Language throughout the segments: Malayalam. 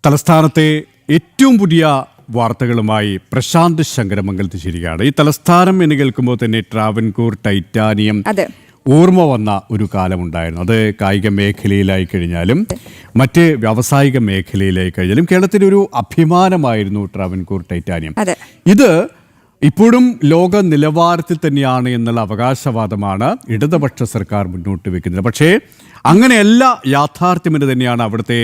തലസ്ഥാനത്തെ ഏറ്റവും പുതിയ വാർത്തകളുമായി പ്രശാന്ത് ശങ്കരമംഗലത്ത് ചേരുകയാണ്. ഈ തലസ്ഥാനം എന്ന് കേൾക്കുമ്പോൾ തന്നെ ട്രാവൻകൂർ ടൈറ്റാനിയം ഓർമ്മ വന്ന ഒരു കാലമുണ്ടായിരുന്നു. അത് കായിക മേഖലയിലായി കഴിഞ്ഞാലും മറ്റ് വ്യാവസായിക മേഖലയിലായി കഴിഞ്ഞാലും കേരളത്തിൻ്റെ ഒരു അഭിമാനമായിരുന്നു ട്രാവൻകൂർ ടൈറ്റാനിയം. ഇത് ഇപ്പോഴും ലോക നിലവാരത്തിൽ തന്നെയാണ് എന്നുള്ള അവകാശവാദമാണ് ഇടതുപക്ഷ സർക്കാർ മുന്നോട്ട് വെക്കുന്നത്. പക്ഷേ അങ്ങനെയല്ല യാഥാർത്ഥ്യമെന്ന് തന്നെയാണ് അവിടുത്തെ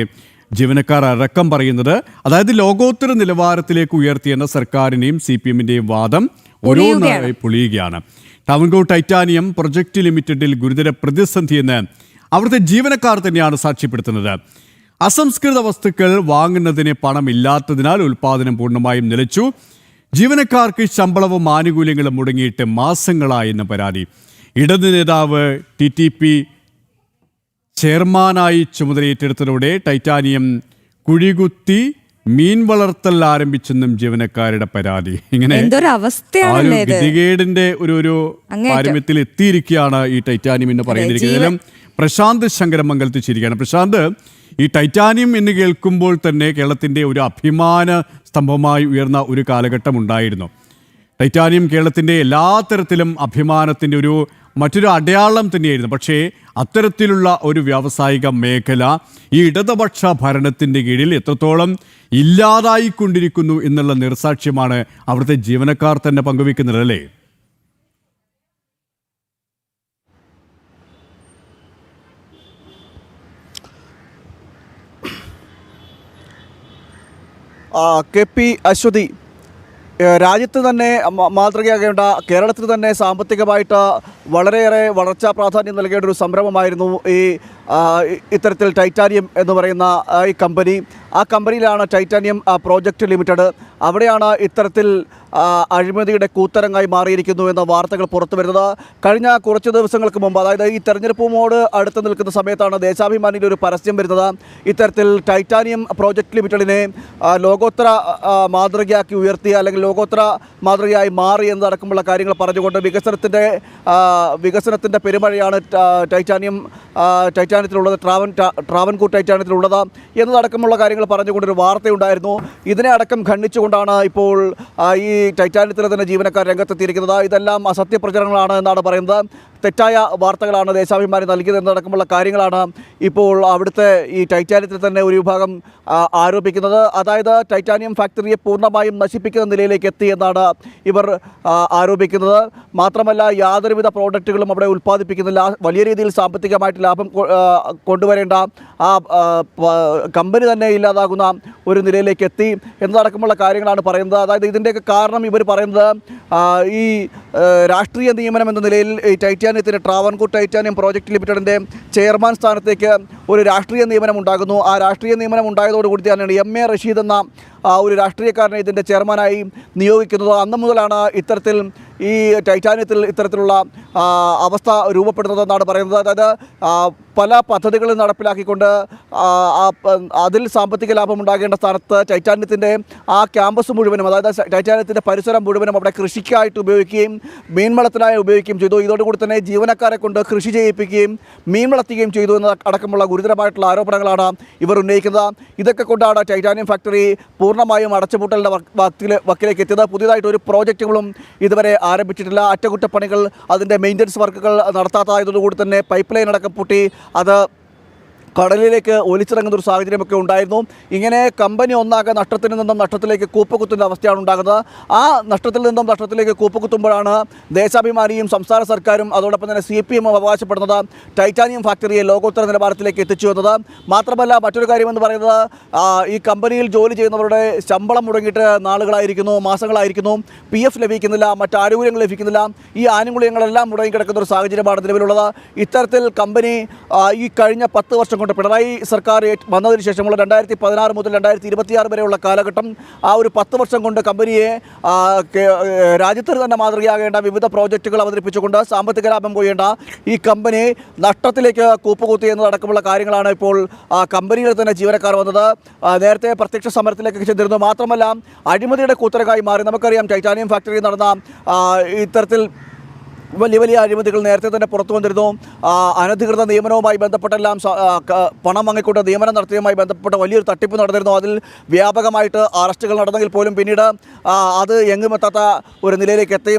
ജീവനക്കാർ അടക്കം പറയുന്നത്. അതായത് ലോകോത്തര നിലവാരത്തിലേക്ക് ഉയർത്തിയെന്ന സർക്കാരിനെയും CPM-ന്റെയും വാദം ഓരോന്നായി പൊളിയുകയാണ്. ട്രാവൻകൂർ ടൈറ്റാനിയം പ്രൊജക്ട് ലിമിറ്റഡിൽ ഗുരുതര പ്രതിസന്ധിയെന്ന് അവിടുത്തെ ജീവനക്കാർ തന്നെയാണ് സാക്ഷ്യപ്പെടുത്തുന്നത്. അസംസ്കൃത വസ്തുക്കൾ വാങ്ങുന്നതിന് പണമില്ലാത്തതിനാൽ ഉൽപ്പാദനം പൂർണ്ണമായും നിലച്ചു. ജീവനക്കാർക്ക് ശമ്പളവും ആനുകൂല്യങ്ങളും മുടങ്ങിയിട്ട് മാസങ്ങളായെന്ന പരാതി. ഇടത് നേതാവ് TTP ചെയർമാനായി ചുമതലയേറ്റെടുത്തതോടെ ടൈറ്റാനിയം കുഴികുത്തി മീൻ വളർത്തൽ ആരംഭിച്ചെന്നും ജീവനക്കാരുടെ പരാതി. ഇങ്ങനെ ഗതികേടിന്റെ ഒരു പാരമ്യത്തിൽ എത്തിയിരിക്കുകയാണ് ഈ ടൈറ്റാനിയം എന്ന് പറയുന്നിരിക്കുന്നതിലും പ്രശാന്ത് ശങ്കരമംഗലത്ത് ചിരിക്കുകയാണ്. പ്രശാന്ത്, ഈ ടൈറ്റാനിയം എന്ന് കേൾക്കുമ്പോൾ തന്നെ കേരളത്തിന്റെ ഒരു അഭിമാന സ്തംഭമായി ഉയർന്ന ഒരു കാലഘട്ടം ഉണ്ടായിരുന്നു. ടൈറ്റാനിയം കേരളത്തിന്റെ എല്ലാ തരത്തിലും അഭിമാനത്തിന്റെ മറ്റൊരു അടയാളം തന്നെയായിരുന്നു. പക്ഷേ അത്തരത്തിലുള്ള ഒരു വ്യാവസായിക മേഖല ഈ ഇടതുപക്ഷ ഭരണത്തിൻ്റെ കീഴിൽ എത്രത്തോളം ഇല്ലാതായിക്കൊണ്ടിരിക്കുന്നു എന്നുള്ള നിർസാക്ഷ്യമാണ് അവിടുത്തെ ജീവനക്കാർ തന്നെ പങ്കുവെക്കുന്നത്, അല്ലേ? KP അശ്വതി, രാജ്യത്ത് തന്നെ മാതൃകയാകേണ്ട, കേരളത്തിൽ തന്നെ സാമ്പത്തികമായിട്ട് വളരെയേറെ വളർച്ചാ പ്രാധാന്യം നൽകേണ്ട ഒരു സംരംഭമായിരുന്നു ഇത്തരത്തിൽ ടൈറ്റാനിയം എന്ന് പറയുന്ന ഈ കമ്പനി. ആ കമ്പനിയിലാണ് ടൈറ്റാനിയം പ്രോജക്റ്റ് ലിമിറ്റഡ്. അവിടെയാണ് ഇത്തരത്തിൽ അഴിമതിയുടെ കൂത്തരങ്ങായി മാറിയിരിക്കുന്നു എന്ന വാർത്തകൾ പുറത്തു വരുന്നത്. കഴിഞ്ഞ കുറച്ച് ദിവസങ്ങൾക്ക് മുമ്പ്, അതായത് ഈ തെരഞ്ഞെടുപ്പുമോട് അടുത്ത് നിൽക്കുന്ന സമയത്താണ് ദേശാഭിമാനിയിൽ ഒരു പരസ്യം വരുന്നത്. ഇത്തരത്തിൽ ടൈറ്റാനിയം പ്രോജക്റ്റ് ലിമിറ്റഡിനെ ലോകോത്തര മാതൃകയാക്കി ഉയർത്തി, അല്ലെങ്കിൽ ലോകോത്തര മാതൃകയായി മാറി എന്നതടക്കമുള്ള കാര്യങ്ങൾ പറഞ്ഞുകൊണ്ട് വികസനത്തിൻ്റെ പെരുമഴയാണ് ടൈറ്റാനിയത്തിലുള്ളത്, ട്രാവൻകൂർ ടൈറ്റാനിയത്തിലുള്ളത് എന്നതടക്കമുള്ള കാര്യങ്ങൾ പറഞ്ഞുകൊണ്ടൊരു വാർത്തയുണ്ടായിരുന്നു. ഇതിനെ അടക്കം ഖണ്ഡിച്ചുകൊണ്ടാണ് ഇപ്പോൾ ഈ ടൈറ്റാനിയത്തിലെ തന്നെ ജീവനക്കാർ രംഗത്തെത്തിയിരിക്കുന്നത്. ഇതെല്ലാം അസത്യപ്രചരണങ്ങളാണ് എന്നാണ് പറയുന്നത്. തെറ്റായ വാർത്തകളാണ് ദേശാഭിമാനി നൽകിയത് എന്നതടക്കമുള്ള കാര്യങ്ങളാണ് ഇപ്പോൾ അവിടുത്തെ ഈ ടൈറ്റാനിയത്തിൽ തന്നെ ഒരു വിഭാഗം ആരോപിക്കുന്നത്. അതായത് ടൈറ്റാനിയം ഫാക്ടറിയെ പൂർണ്ണമായും നശിപ്പിക്കുന്ന നിലയിലേക്ക് എത്തി എന്നാണ് ഇവർ ആരോപിക്കുന്നത്. മാത്രമല്ല, യാതൊരുവിധ പ്രോഡക്റ്റുകളും അവിടെ ഉൽപ്പാദിപ്പിക്കുന്നില്ല. വലിയ രീതിയിൽ സാമ്പത്തികമായിട്ട് ലാഭം കൊണ്ടുവരേണ്ട ആ കമ്പനി തന്നെ ഇല്ലാതാകുന്ന ഒരു നിലയിലേക്ക് എത്തി എന്നതടക്കമുള്ള കാര്യങ്ങളാണ് പറയുന്നത്. അതായത് ഇതിൻ്റെയൊക്കെ കാരണം ഇവർ പറയുന്നത് ഈ രാഷ്ട്രീയ നിയമനം എന്ന നിലയിൽ ഈ ടൈറ്റാനിയത്തിൻ്റെ ട്രാവൻകൂർ ടൈറ്റാനിയം പ്രോജക്റ്റ് ലിമിറ്റഡിൻ്റെ ചെയർമാൻ സ്ഥാനത്തേക്ക് ഒരു രാഷ്ട്രീയ നിയമനം ഉണ്ടാകുന്നു. ആ രാഷ്ട്രീയ നിയമനം ഉണ്ടായതോടുകൂടി തന്നെയാണ് MA റഷീദ് എന്ന ഒരു രാഷ്ട്രീയക്കാരനെ ഇതിൻ്റെ ചെയർമാനായി നിയോഗിക്കുന്നത്. അന്ന് മുതലാണ് ഇത്തരത്തിൽ ഈ ടൈറ്റാനിയത്തിൽ ഇത്തരത്തിലുള്ള അവസ്ഥ രൂപപ്പെടുന്നതെന്നാണ് പറയുന്നത്. അതായത് പല പദ്ധതികളും നടപ്പിലാക്കിക്കൊണ്ട് അതിൽ സാമ്പത്തിക ലാഭം ഉണ്ടാകേണ്ട സ്ഥാനത്ത് ടൈറ്റാനിയത്തിൻ്റെ ആ ക്യാമ്പസ് മുഴുവനും, അതായത് ടൈറ്റാനിയത്തിൻ്റെ പരിസരം മുഴുവനും അവിടെ കൃഷിക്കായിട്ട് ഉപയോഗിക്കുകയും മീൻ വളത്തിനായി ഉപയോഗിക്കുകയും ചെയ്തു. ഇതോടുകൂടി തന്നെ ജീവനക്കാരെ കൊണ്ട് കൃഷി ചെയ്യിപ്പിക്കുകയും മീൻ വളർത്തുകയും ചെയ്തു എന്ന അടക്കമുള്ള ഗുരുതരമായിട്ടുള്ള ആരോപണങ്ങളാണ് ഇവർ ഉന്നയിക്കുന്നത്. ഇതൊക്കെ കൊണ്ടാണ് ടൈറ്റാനിയം ഫാക്ടറി പൂർണ്ണമായും അടച്ചുപൂട്ടലിൻ്റെ വക്കിലേക്ക് എത്തിയത്. പുതിയതായിട്ട് ഒരു പ്രോജക്റ്റുകളും ഇതുവരെ ആരംഭിച്ചിട്ടില്ല. അറ്റകുറ്റപ്പണികൾ, അതിൻ്റെ മെയിൻ്റനൻസ് വർക്കുകൾ നടത്താത്തതായതോടുകൂടി തന്നെ പൈപ്പ് ലൈൻ അടക്കം പൊട്ടി അത് കടലിലേക്ക് ഒലിച്ചിറങ്ങുന്ന ഒരു സാഹചര്യമൊക്കെ ഉണ്ടായിരുന്നു. ഇങ്ങനെ കമ്പനി ഒന്നാകെ നഷ്ടത്തിൽ നിന്നും നഷ്ടത്തിലേക്ക് കൂപ്പുകുത്തുന്ന അവസ്ഥയാണ് ഉണ്ടാകുന്നത്. ആ നഷ്ടത്തിൽ നിന്നും നഷ്ടത്തിലേക്ക് കൂപ്പുകുത്തുമ്പോഴാണ് ദേശാഭിമാനിയും സംസ്ഥാന സർക്കാരും അതോടൊപ്പം തന്നെ CPM അവകാശപ്പെടുന്നത് ടൈറ്റാനിയം ഫാക്ടറിയെ ലോകോത്തര നിലവാരത്തിലേക്ക് എത്തിച്ചു എന്നത്. മാത്രമല്ല, മറ്റൊരു കാര്യമെന്ന് പറയുന്നത് ഈ കമ്പനിയിൽ ജോലി ചെയ്യുന്നവരുടെ ശമ്പളം മുടങ്ങിയിട്ട് നാളുകളായിരിക്കുന്നു, മാസങ്ങളായിരിക്കുന്നു, PF ലഭിക്കുന്നില്ല, മറ്റ് ആനുകൂല്യങ്ങൾ ലഭിക്കുന്നില്ല. ഈ ആനുകൂല്യങ്ങളെല്ലാം മുടങ്ങിക്കിടക്കുന്ന ഒരു സാഹചര്യമാണ് നിലവിലുള്ളത്. ഇത്തരത്തിൽ കമ്പനി ഈ കഴിഞ്ഞ 10 വർഷം കൊണ്ട് പിണറായി സർക്കാർ വന്നതിന് ശേഷമുള്ള 2016 മുതൽ 2026 വരെയുള്ള കാലഘട്ടം, ആ ഒരു 10 വർഷം കൊണ്ട് കമ്പനിയെ രാജ്യത്തിന് തന്നെ മാതൃകയാകേണ്ട വിവിധ പ്രോജക്റ്റുകൾ അവതരിപ്പിച്ചുകൊണ്ട് സാമ്പത്തിക ലാഭം കൊയ്യേണ്ട ഈ കമ്പനി നഷ്ടത്തിലേക്ക് കൂപ്പുകുത്തി എന്നതടക്കമുള്ള കാര്യങ്ങളാണ് ഇപ്പോൾ കമ്പനിയിൽ തന്നെ ജീവനക്കാർ വന്നത്. നേരത്തെ പ്രത്യക്ഷ സമരത്തിലേക്ക് ചെന്നിരുന്നു. മാത്രമല്ല, അഴിമതിയുടെ കൂത്തരങ്ങായി മാറി. നമുക്കറിയാം, ടൈറ്റാനിയം ഫാക്ടറിയിൽ നടന്ന ഇത്തരത്തിൽ വലിയ വലിയ അഴിമതികൾ നേരത്തെ തന്നെ പുറത്തു വന്നിരുന്നു. അനധികൃത നിയമനവുമായി ബന്ധപ്പെട്ടെല്ലാം പണം വാങ്ങിക്കൊണ്ട് നിയമനം നടത്തിയതുമായി ബന്ധപ്പെട്ട വലിയൊരു തട്ടിപ്പ് നടന്നിരുന്നു. അതിൽ വ്യാപകമായിട്ട് അറസ്റ്റുകൾ നടന്നെങ്കിൽ പോലും പിന്നീട് അത് എങ്ങുമെത്താത്ത ഒരു നിലയിലേക്ക് എത്തി.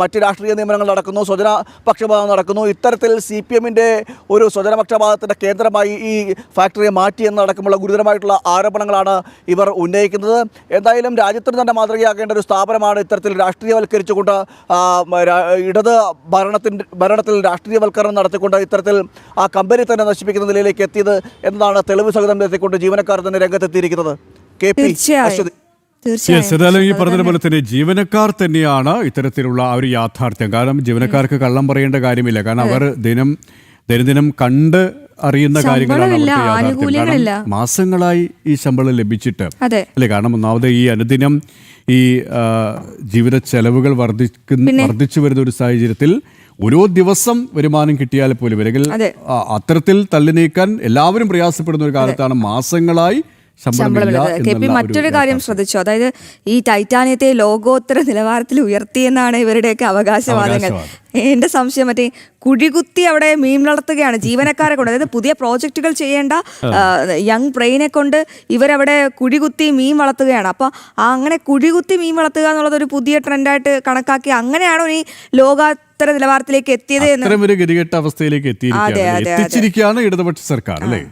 മറ്റ് രാഷ്ട്രീയ നിയമനങ്ങൾ നടക്കുന്നു, സ്വജനപക്ഷപാതം നടക്കുന്നു. ഇത്തരത്തിൽ CPM-ന്റെ ഒരു സ്വജനപക്ഷപാതത്തിൻ്റെ കേന്ദ്രമായി ഈ ഫാക്ടറിയെ മാറ്റിയെന്നടക്കമുള്ള ഗുരുതരമായിട്ടുള്ള ആരോപണങ്ങളാണ് ഇവർ ഉന്നയിക്കുന്നത്. എന്തായാലും രാജ്യത്തിന് തന്നെ മാതൃകയാക്കേണ്ട ഒരു സ്ഥാപനമാണ് ഇത്തരത്തിൽ രാഷ്ട്രീയവൽക്കരിച്ചുകൊണ്ട് ഇടത് ഭരണത്തിൽ രാഷ്ട്രീയവൽക്കരണം നടത്തിക്കൊണ്ട് ഇത്തരത്തിൽ ആ കമ്പനി തന്നെ നശിപ്പിക്കുന്ന നിലയിലേക്ക് എത്തിയത് എന്നതാണ് തെളിവ് സഹിതം എത്തിക്കൊണ്ട് ജീവനക്കാർ തന്നെ രംഗത്തെത്തിയിരിക്കുന്നത്. ഏതായാലും ഈ പറഞ്ഞതുപോലെ തന്നെ ജീവനക്കാർ തന്നെയാണ് ഇത്തരത്തിലുള്ള ആ ഒരു യാഥാർത്ഥ്യം. കാരണം ജീവനക്കാർക്ക് കള്ളം പറയേണ്ട കാര്യമില്ല. കാരണം അവർ ദിനദിനം കണ്ട് അറിയുന്ന കാര്യങ്ങളാണ് അവർക്ക് യാഥാർത്ഥ്യം. കാരണം മാസങ്ങളായി ഈ ശമ്പളം ലഭിച്ചിട്ട് അല്ലേ? കാരണം ഒന്നാമത് ഈ അനുദിനം ഈ ജീവിത ചെലവുകൾ വർദ്ധിച്ചു വരുന്ന ഒരു സാഹചര്യത്തിൽ ഓരോ ദിവസം വരുമാനം കിട്ടിയാൽ പോലും അല്ലെങ്കിൽ അത്തരത്തിൽ തള്ളി നീക്കാൻ എല്ലാവരും പ്രയാസപ്പെടുന്ന ഒരു കാലത്താണ് മാസങ്ങളായി മറ്റൊരു കാര്യം ശ്രദ്ധിച്ചു. അതായത് ഈ ടൈറ്റാനിയത്തെ ലോകോത്തര നിലവാരത്തിൽ ഉയർത്തിയെന്നാണ് ഇവരുടെയൊക്കെ അവകാശവാദങ്ങൾ. എന്റെ സംശയം മറ്റേ കുഴികുത്തി അവിടെ മീൻ വളർത്തുകയാണ് ജീവനക്കാരെ കൊണ്ട്. അതായത് പുതിയ പ്രോജക്റ്റുകൾ ചെയ്യേണ്ട യങ് ബ്രെയിനെ കൊണ്ട് ഇവരവിടെ കുഴികുത്തി മീൻ വളർത്തുകയാണ്. അപ്പോൾ അങ്ങനെ കുഴികുത്തി മീൻ വളർത്തുക എന്നുള്ളത് ഒരു പുതിയ ട്രെൻഡായിട്ട് കണക്കാക്കി അങ്ങനെയാണോ ഈ ലോകോത്തര നിലവാരത്തിലേക്ക് എത്തിയത് എന്ന് ഗതികെട്ട അവസ്ഥയിലേക്ക് എത്തിയിരിക്കുകയാണ് ഇടതുപക്ഷ സർക്കാർ അല്ലേ?